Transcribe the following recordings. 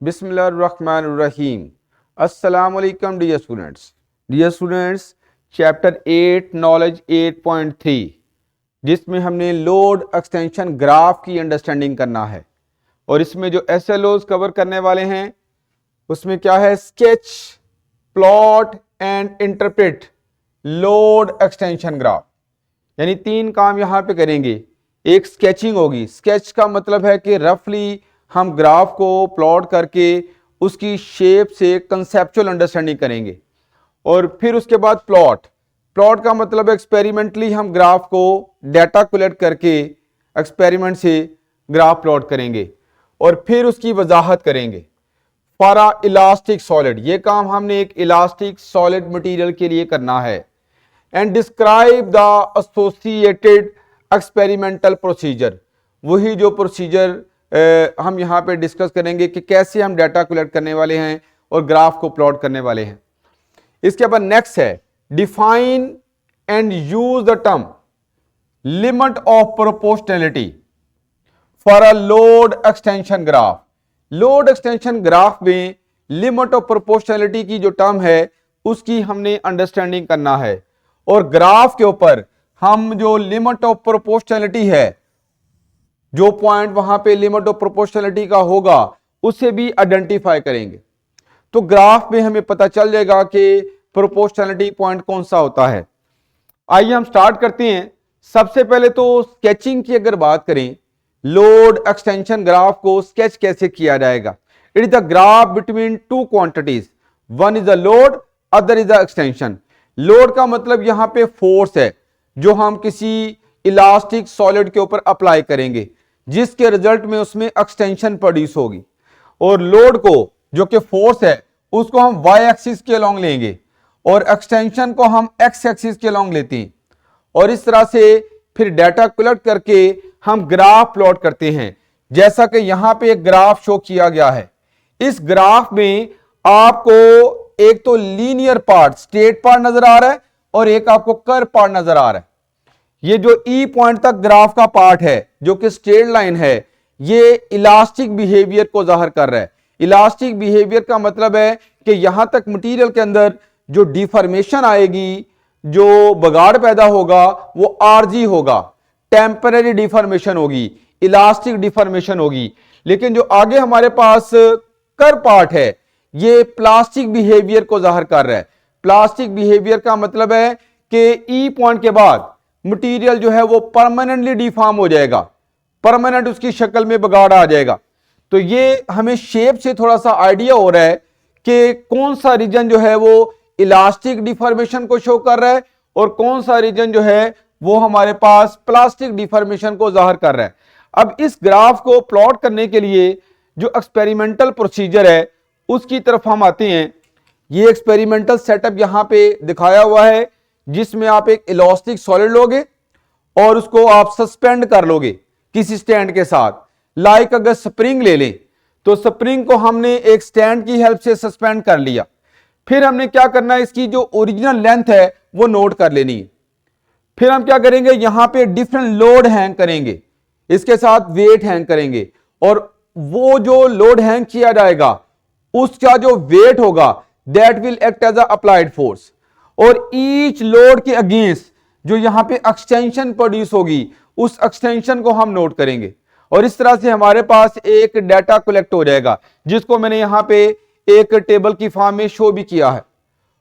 बिस्मिल्लाहिर्रहमानिर्रहीम। अस्सलामुअलैकुम dear students, chapter 8 knowledge 8.3 जिसमें हमने लोड एक्सटेंशन ग्राफ की अंडरस्टैंडिंग करना है और इसमें जो एसएलओज कवर करने वाले हैं उसमें क्या है, sketch, plot and interpret load extension graph. यानी तीन काम यहां पे करेंगे। एक स्केचिंग होगी। स्केच का मतलब है कि रफली हम ग्राफ को प्लॉट करके उसकी शेप से कंसेप्चुअल अंडरस्टैंडिंग करेंगे। और फिर उसके बाद प्लॉट का मतलब एक्सपेरिमेंटली हम ग्राफ को डाटा कलेक्ट करके एक्सपेरिमेंट से ग्राफ प्लॉट करेंगे और फिर उसकी वजाहत करेंगे। फॉर अ इलास्टिक सॉलिड, ये काम हमने एक इलास्टिक सॉलिड मटेरियल के लिए करना है। And describe the associated experimental procedure, वही जो प्रोसीजर हम यहाँ पे डिस्कस करेंगे कि कैसे हम डाटा कलेक्ट करने वाले हैं और ग्राफ को प्लॉट करने वाले हैं। इसके बाद नेक्स्ट है define and use the term limit of proportionality for a load extension graph. Load extension graph में लिमिट ऑफ प्रोपोर्शनैलिटी की जो टर्म है उसकी हमने अंडरस्टैंडिंग करना है और ग्राफ के ऊपर हम जो लिमिट ऑफ प्रोपोर्शनैलिटी है, जो पॉइंट वहां पे लिमिट ऑफ प्रोपोर्शनैलिटी का होगा उसे भी आइडेंटिफाई करेंगे। तो ग्राफ में हमें पता चल जाएगा कि प्रोपोर्शनैलिटी पॉइंट कौन सा होता है। आइए हम स्टार्ट करते हैं। सबसे पहले तो स्केचिंग की अगर बात करें, लोड एक्सटेंशन ग्राफ को स्केच कैसे किया जाएगा। It is the graph between two quantities, one is the load, other is the extension. Load का मतलब यहां पे फोर्स है जो हम किसी इलास्टिक सॉलिड के ऊपर अप्लाई करेंगे जिसके रिजल्ट में उसमें एक्सटेंशन प्रोड्यूस होगी। और लोड को जो कि फोर्स है उसको हम वाई एक्सिस के अलोंग लेंगे और एक्सटेंशन को हम एक्स एक्सिस के अलोंग लेते हैं और इस तरह से फिर डाटा कलेक्ट करके हम ग्राफ प्लॉट करते हैं। जैसा कि यहां पे एक ग्राफ शो किया गया है। इस ग्राफ में आपको एक तो लीनियर पार्ट, स्ट्रेट पार्ट नजर आ रहा है और एक आपको कर्व पार्ट नजर आ रहा है। ये जो ई पॉइंट तक ग्राफ का पार्ट है जो कि स्ट्रेट लाइन है, ये इलास्टिक बिहेवियर को जाहिर कर रहा है। इलास्टिक बिहेवियर का मतलब है कि यहां तक मटेरियल के अंदर जो डिफॉर्मेशन आएगी, जो बगाड़ पैदा होगा वो आरजी होगा, टेम्पररी डिफॉर्मेशन होगी, इलास्टिक डिफॉर्मेशन होगी। लेकिन जो आगे हमारे पास कर्व पार्ट है ये प्लास्टिक बिहेवियर को जाहिर कर रहा है। प्लास्टिक बिहेवियर का मतलब है कि ई पॉइंट के बाद मटेरियल जो है वो परमानेंटली डिफॉर्म हो जाएगा, परमानेंट उसकी शक्ल में बगाड़ आ जाएगा। तो ये हमें शेप से थोड़ा सा आइडिया हो रहा है कि कौन सा रीजन जो है वो इलास्टिक डिफॉर्मेशन को शो कर रहा है और कौन सा रीजन जो है वो हमारे पास प्लास्टिक डिफॉर्मेशन को जाहिर कर रहा है। अब इस ग्राफ को प्लॉट करने के लिए जो एक्सपेरिमेंटल प्रोसीजर है उसकी तरफ हम आते हैं। ये एक्सपेरिमेंटल सेटअप यहां पे दिखाया हुआ है जिसमें आप एक इलास्टिक सॉलिड लोगे और उसको आप सस्पेंड कर लोगे किसी स्टैंड के साथ। लाइक अगर स्प्रिंग ले लें तो स्प्रिंग को हमने एक स्टैंड की हेल्प से सस्पेंड कर लिया। फिर हमने क्या करना है, इसकी जो ओरिजिनल लेंथ है वो नोट कर लेनी है। फिर हम क्या करेंगे, यहां पे डिफरेंट लोड हैंग करेंगे, इसके साथ वेट हैंग करेंगे और वो जो लोड हैंग किया जाएगा उसका जो वेट होगा that will act as a applied force. और ईच लोड के अगेंस्ट जो यहां पे एक्सटेंशन प्रोड्यूस होगी उस एक्सटेंशन को हम नोट करेंगे और इस तरह से हमारे पास एक डाटा कलेक्ट हो जाएगा जिसको मैंने यहां पे एक टेबल की फॉर्म में शो भी किया है।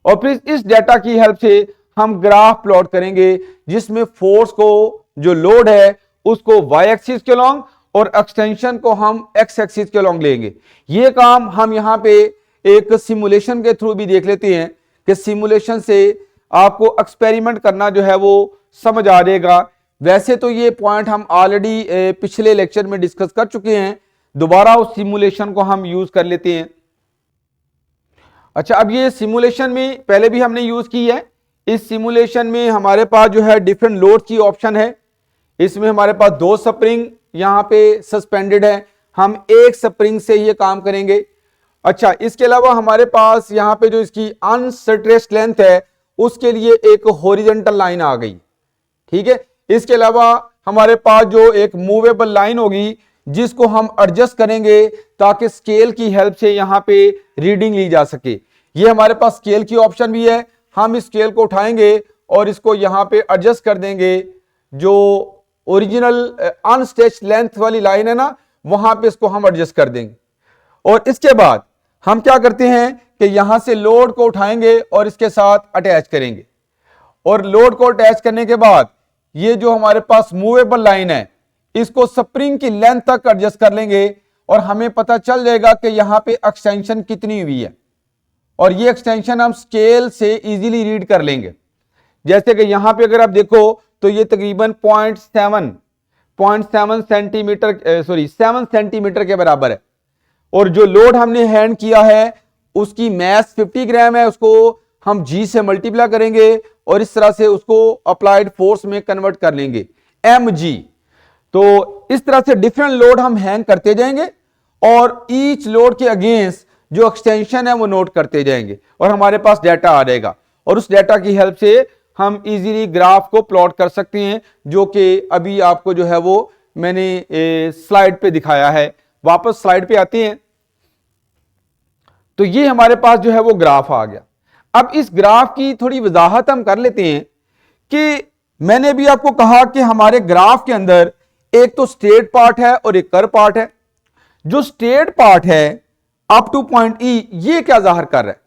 और फिर इस डाटा की हेल्प से हम ग्राफ प्लॉट करेंगे जिसमें फोर्स को, जो लोड है उसको वाई एक्सिस के अलोंग और एक्सटेंशन को हम एक्स एक्सिस के अलोंग लेंगे। ये काम हम यहां पे एक सिमुलेशन के थ्रू भी देख लेते हैं कि सिमुलेशन से आपको एक्सपेरिमेंट करना जो है वो समझ आ जाएगा। वैसे तो ये पॉइंट हम ऑलरेडी पिछले लेक्चर में डिस्कस कर चुके हैं, दोबारा उस सिमुलेशन को हम यूज कर लेते हैं। अच्छा, अब ये सिमुलेशन में पहले भी हमने यूज की है। इस सिमुलेशन में हमारे पास जो है डिफरेंट लोड की ऑप्शन है। इसमें हमारे पास दो स्प्रिंग यहां पे सस्पेंडेड है, हम एक स्प्रिंग से ये काम करेंगे। अच्छा, इसके अलावा हमारे पास यहां पे जो इसकी अनस्ट्रेस्ड लेंथ है उसके लिए एक हॉरिजॉन्टल लाइन आ गई। ठीक है, इसके अलावा हमारे पास जो एक मूवेबल लाइन होगी जिसको हम एडजस्ट करेंगे ताकि स्केल की हेल्प से यहां पे रीडिंग ली जा सके। ये हमारे पास स्केल की ऑप्शन भी है, हम इस स्केल को उठाएंगे और इसको यहां पे एडजस्ट कर देंगे। जो ओरिजिनल अनस्टेच लेंथ वाली लाइन है ना, वहां पे इसको हम एडजस्ट कर देंगे। और इसके बाद हम क्या करते हैं कि यहां से लोड को उठाएंगे और इसके साथ अटैच करेंगे। और लोड को अटैच करने के बाद ये जो हमारे पास मूवेबल लाइन है, इसको स्प्रिंग की लेंथ तक एडजस्ट कर लेंगे और हमें पता चल जाएगा कि यहां पे एक्सटेंशन कितनी हुई है। और ये एक्सटेंशन हम स्केल से इजीली रीड कर लेंगे। जैसे कि यहां पे अगर आप देखो तो ये तकरीबन 0.7 सेंटीमीटर 7 सेंटीमीटर के बराबर है। और जो लोड हमने हैंड किया है उसकी मैस 50 ग्राम है, उसको हम जी से मल्टीप्लाई करेंगे और इस तरह से उसको अप्लाइड फोर्स में कन्वर्ट कर लेंगे, mg। तो इस तरह से डिफरेंट लोड हम हैंग करते जाएंगे और ईच लोड के अगेंस्ट जो एक्सटेंशन है वो नोट करते जाएंगे और हमारे पास डाटा आ जाएगा। और उस डाटा की हेल्प से हम इजीली ग्राफ को प्लॉट कर सकते हैं, जो कि अभी आपको जो है वो मैंने स्लाइड पे दिखाया है। वापस स्लाइड पे आते हैं तो ये हमारे पास जो है वो ग्राफ आ गया। अब इस ग्राफ की थोड़ी वजाहत हम कर लेते हैं कि मैंने भी आपको कहा कि हमारे ग्राफ के अंदर एक तो स्ट्रेट पार्ट है और एक कर्व पार्ट है। जो स्ट्रेट पार्ट है अप टू पॉइंट ई, ये क्या जाहिर कर रहा है?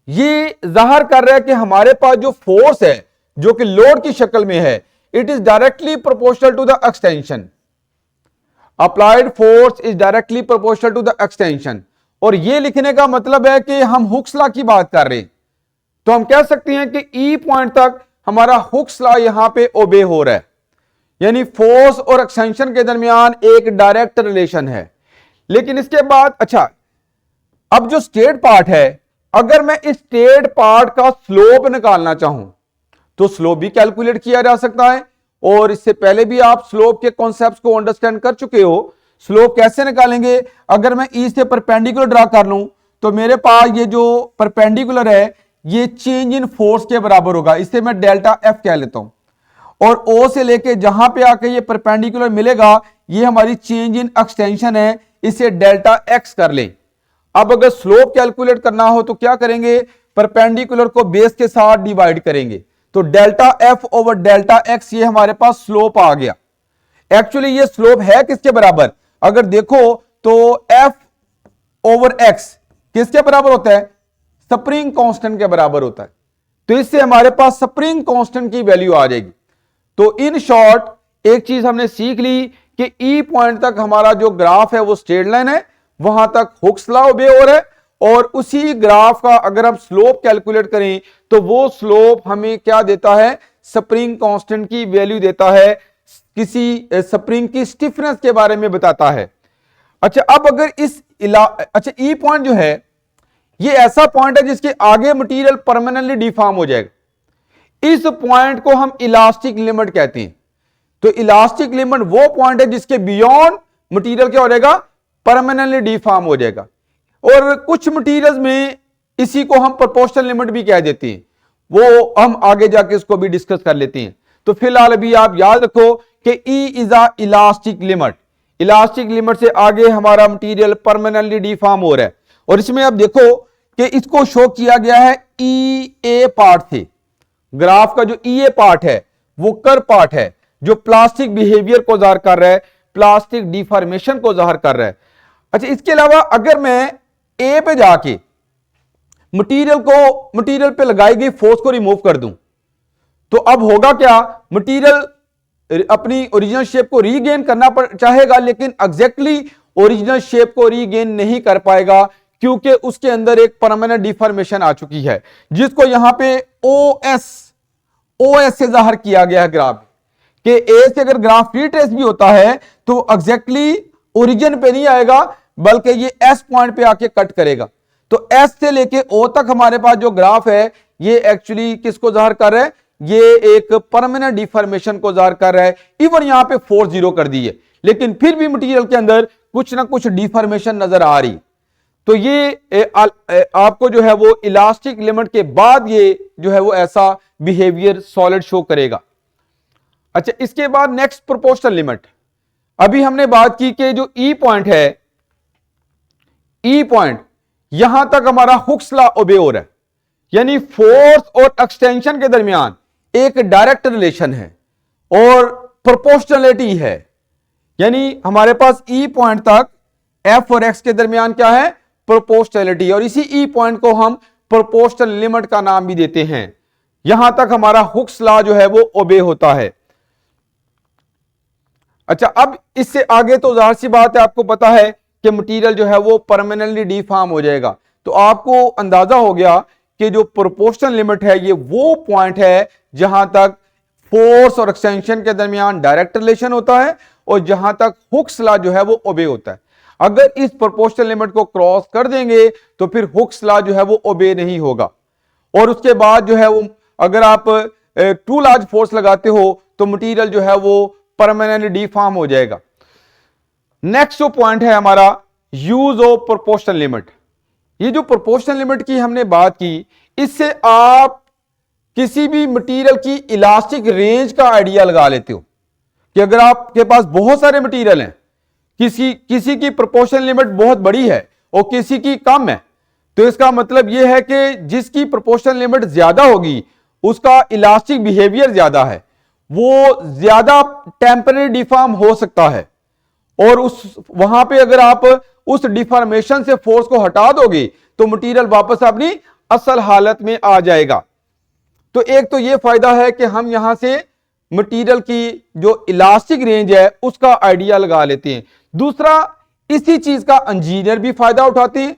ये जाहिर कर रहा है कि हमारे पास जो फोर्स है जो कि लोड की शक्ल में है, it is directly proportional to the extension. Applied force is directly proportional to the extension. और ये लिखने का मतलब है कि हम हुक्स लॉ की बात कर रहे हैं, तो हम कह सकते हैं कि ई पॉइंट तक हमारा हुक्स लॉ यहां पे ओबे हो रहा है, यानी फोर्स और एक्सटेंशन के दरमियान एक डायरेक्ट रिलेशन है। लेकिन इसके बाद अच्छा, अब जो स्ट्रेट पार्ट है, अगर मैं इस स्ट्रेट पार्ट का स्लोप निकालना चाहूं तो स्लोप भी कैलकुलेट किया जा सकता है। और इससे पहले भी आप स्लोप के कॉन्सेप्ट्स को अंडरस्टैंड कर चुके हो। स्लोप कैसे निकालेंगे? अगर मैं ई से परपेंडिकुलर ड्रा कर लूं तो मेरे पास ये जो परपेंडिकुलर है ये चेंज इन फोर्स के बराबर होगा, इसे मैं डेल्टा एफ कह लेता हूं। और ओ से लेके जहां पे आके ये परपेंडिकुलर मिलेगा, ये हमारी चेंज इन एक्सटेंशन है, इसे डेल्टा एक्स कर लें। अब अगर स्लोप कैलकुलेट करना हो तो क्या करेंगे? परपेंडिकुलर को बेस के साथ डिवाइड करेंगे, तो delta F over delta x, ये हमारे पास स्लोप आ गया। एक्चुअली ये स्लोप है किसके बराबर? अगर देखो तो एफ ओवर एक्स किसके बराबर होता है? स्प्रिंग कांस्टेंट के बराबर होता है। तो इससे हमारे पास स्प्रिंग कांस्टेंट की वैल्यू आ जाएगी। तो इन शॉर्ट एक चीज हमने सीख ली कि ई पॉइंट तक हमारा जो ग्राफ है वो स्ट्रेट लाइन है, वहां तक हुक्स लॉ ओबे हो रहा है। और उसी ग्राफ का अगर हम स्लोप कैलकुलेट करें तो वो स्लोप हमें क्या देता है? स्प्रिंग कांस्टेंट की वैल्यू देता है, किसी स्प्रिंग की स्टिफनेस के बारे में बताता है। अच्छा, अब अगर अच्छा ई पॉइंट जो है ये ऐसा पॉइंट है जिसके आगे मटेरियल परमानेंटली डिफॉर्म हो जाएगा। इस पॉइंट को हम इलास्टिक लिमिट कहते हैं। तो इलास्टिक लिमिट वो पॉइंट है जिसके बियॉन्ड मटेरियल क्या हो जाएगा? परमानेंटली डिफॉर्म हो जाएगा। और कुछ मटेरियल्स में इसी को हम प्रोपोर्शनल लिमिट भी कह देते हैं, वो हम आगे जाके इसको भी डिस्कस कर लेते हैं। तो फिलहाल अभी आप याद रखो कि E is a elastic limit. Elastic limit से आगे हमारा मटेरियल परमानेंटली डिफॉर्म हो रहा है। और इसमें आप देखो कि इसको शो किया गया है ई ए पार्ट से। ग्राफ का जो ई ए पार्ट है वो कर्व पार्ट है जो प्लास्टिक बिहेवियर को जाहिर कर रहा है, प्लास्टिक डिफॉर्मेशन को जाहिर कर रहा है। अच्छा, इसके अलावा अगर मैं ए पे जाके मटेरियल पे लगाई गई फोर्स को रिमूव कर दूं तो अब होगा क्या? मटेरियल अपनी ओरिजिनल शेप को रीगेन करना चाहेगा, लेकिन एग्जैक्टली ओरिजिनल शेप को रीगेन नहीं कर पाएगा, क्योंकि उसके अंदर एक परमानेंट डिफॉर्मेशन आ चुकी है, जिसको यहां पे ओएस से जाहिर किया गया है ग्राफ कि ए से अगर ग्राफ रिट्रेस भी होता है तो एग्जैक्टली ओरिजिन पे नहीं आएगा, बल्कि ये एस पॉइंट पे आके कट करेगा। तो एस से लेके ओ तक हमारे पास जो ग्राफ है ये एक्चुअली किसको जाहिर कर रहा है? ये एक परमानेंट डिफॉर्मेशन को जाहिर कर रहा है। इवन यहां पे फोर्स जीरो कर दी है, लेकिन फिर भी मटेरियल के अंदर कुछ ना कुछ डिफॉर्मेशन नजर आ रही। तो ये आपको जो है वो इलास्टिक लिमिट के बाद ये जो है वो ऐसा बिहेवियर सॉलिड शो करेगा। अच्छा, इसके बाद नेक्स्ट प्रोपोर्शनल लिमिट। अभी हमने बात की कि जो ई पॉइंट है, ई पॉइंट यहां तक हमारा हुक्स लॉ ओबे हो रहा है, यानी फोर्स और एक्सटेंशन के दरमियान एक डायरेक्ट रिलेशन है और प्रोपोर्शनलिटी है, यानी हमारे पास ई पॉइंट तक एफ और एक्स के दरमियान क्या है, प्रोपोर्शनलिटी, और इसी ई पॉइंट को हम प्रोपोर्शनल लिमिट का नाम भी देते हैं। यहां तक हमारा हुक्स लॉ जो है वो ओबे होता है। अच्छा, अब इससे आगे तो जाहिर सी बात है, आपको पता है कि मटेरियल जो है वो परमानेंटली डिफॉर्म हो जाएगा। तो आपको अंदाजा हो गया कि जो प्रोपोर्शनल लिमिट है ये वो पॉइंट है जहां तक फोर्स और एक्सटेंशन के दरमियान डायरेक्ट रिलेशन होता है और जहां तक हुक्स लॉ जो है वो ओबे होता है। अगर इस प्रोपोर्शनल लिमिट को क्रॉस कर देंगे तो फिर हुक्स लॉ जो है वो ओबे नहीं होगा, और उसके बाद जो है वो अगर आप टू लार्ज फोर्स लगाते हो तो मटेरियल जो है वो परमानेंटली डिफॉर्म हो जाएगा। नेक्स्ट जो पॉइंट है हमारा, यूज ऑफ प्रोपोर्शनल लिमिट। ये जो प्रोपोर्शनल लिमिट की हमने बात की, इससे आप किसी भी मटेरियल की इलास्टिक रेंज का आइडिया लगा लेते हो कि अगर आपके पास बहुत सारे मटेरियल हैं, किसी की प्रोपोर्शनल लिमिट बहुत बड़ी है और किसी की कम है, तो इसका मतलब यह है कि जिसकी प्रोपोर्शनल लिमिट ज्यादा होगी उसका इलास्टिक बिहेवियर ज्यादा है, वो ज्यादा टेम्परेरी डिफॉर्म हो सकता है, और वहां पे अगर आप उस डिफॉर्मेशन से फोर्स को हटा दोगे तो मटेरियल वापस अपनी असल हालत में आ जाएगा। तो एक तो ये फायदा है कि हम यहां से मटेरियल की जो इलास्टिक रेंज है उसका आइडिया लगा लेते हैं। दूसरा, इसी चीज का इंजीनियर भी फायदा उठाते हैं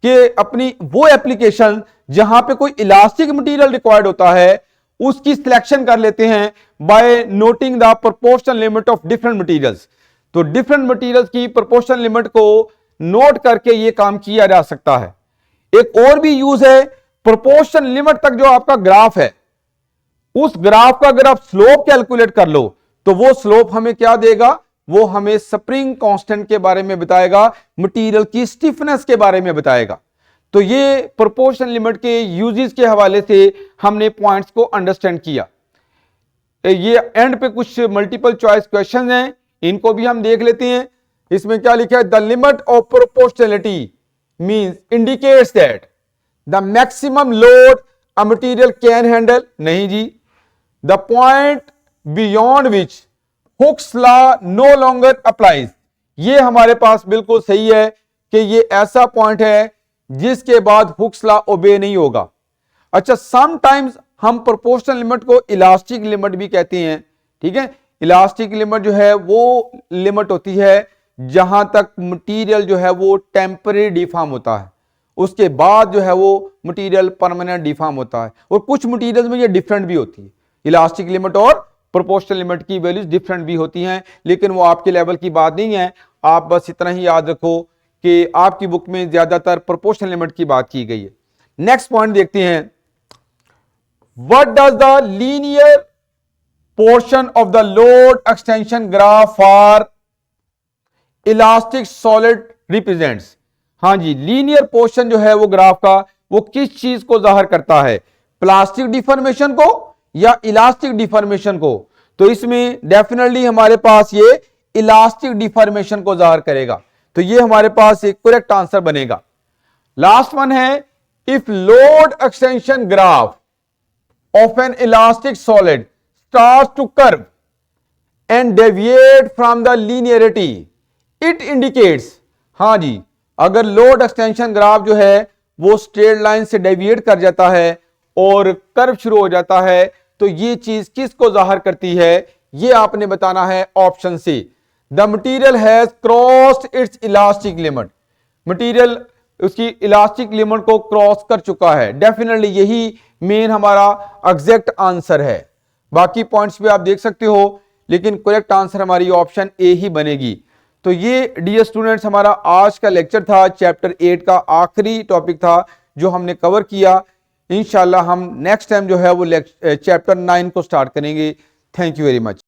कि अपनी वो एप्लीकेशन जहां पे कोई इलास्टिक मटेरियल रिक्वायर्ड होता है उसकी सिलेक्शन कर लेते हैं by noting the proportional limit of different materials. तो डिफरेंट मटेरियल्स की प्रोपोर्शनल लिमिट को नोट करके यह काम किया जा सकता है। एक और भी यूज है, प्रोपोर्शनल लिमिट तक जो आपका ग्राफ है, उस ग्राफ का अगर आप स्लोप कैलकुलेट कर लो तो वो स्लोप हमें क्या देगा, वो हमें स्प्रिंग कांस्टेंट के बारे में बताएगा, मटेरियल की स्टिफनेस के बारे में बताएगा। तो ये प्रोपोर्शनल लिमिट के यूजेस के हवाले से हमने पॉइंट्स को अंडरस्टैंड किया। ये एंड पे कुछ मल्टीपल चॉइस क्वेश्चन हैं, इनको भी हम देख लेते हैं। इसमें क्या लिखा है, the limit of proportionality means indicates that the maximum load a material can handle. नहीं जी, the point beyond which Hooke's law no longer applies. ये हमारे पास बिल्कुल सही है कि ये ऐसा पॉइंट है जिसके बाद हुक्स लॉ ओबे नहीं होगा। अच्छा, समटाइम्स हम प्रोपोर्शनल लिमिट को इलास्टिक लिमिट भी कहते हैं, ठीक है। इलास्टिक लिमिट जो है वो लिमिट होती है जहां तक मटेरियल जो है वो टेम्परेरी डिफॉर्म होता है, उसके बाद जो है वो मटेरियल परमानेंट डिफॉर्म होता है, और कुछ मटेरियल में ये डिफरेंट भी होती है। इलास्टिक लिमिट और प्रोपोर्शनल लिमिट की वैल्यूज डिफरेंट भी होती हैं, लेकिन वो आपके लेवल की बात नहीं है। आप बस इतना ही याद रखो कि आपकी बुक में ज्यादातर प्रोपोर्शनल लिमिट की बात की गई है। नेक्स्ट पॉइंट देखते हैं, what does the linear portion of the load extension graph for elastic solid represents. हाँ जी, लीनियर पोर्शन जो है वो ग्राफ का, वो किस चीज को जाहिर करता है, प्लास्टिक डिफॉर्मेशन को या इलास्टिक डिफॉर्मेशन को? तो इसमें डेफिनेटली हमारे पास ये इलास्टिक डिफॉर्मेशन को जाहिर करेगा, तो ये हमारे पास एक करेक्ट आंसर बनेगा। लास्ट वन है, if load extension graph of an elastic solid starts to curve and deviate from the linearity it indicates. हाँ जी, अगर लोड एक्सटेंशन ग्राफ जो है वो स्ट्रेट लाइन से डेविएट कर जाता है और कर्व शुरू हो जाता है, तो ये चीज किसको जाहिर करती है, ये आपने बताना है option C, the material has crossed its elastic limit. Material उसकी इलास्टिक लिमिट को क्रॉस कर चुका है। डेफिनेटली यही मेन हमारा एग्जैक्ट आंसर है। बाकी पॉइंट्स भी आप देख सकते हो, लेकिन करेक्ट आंसर हमारी ऑप्शन ए ही बनेगी। तो ये डियर स्टूडेंट्स हमारा आज का लेक्चर था, चैप्टर 8 का आखिरी टॉपिक था जो हमने कवर किया। इंशाल्लाह हम नेक्स्ट टाइम जो है वो चैप्टर 9 को स्टार्ट करेंगे। Thank you very much.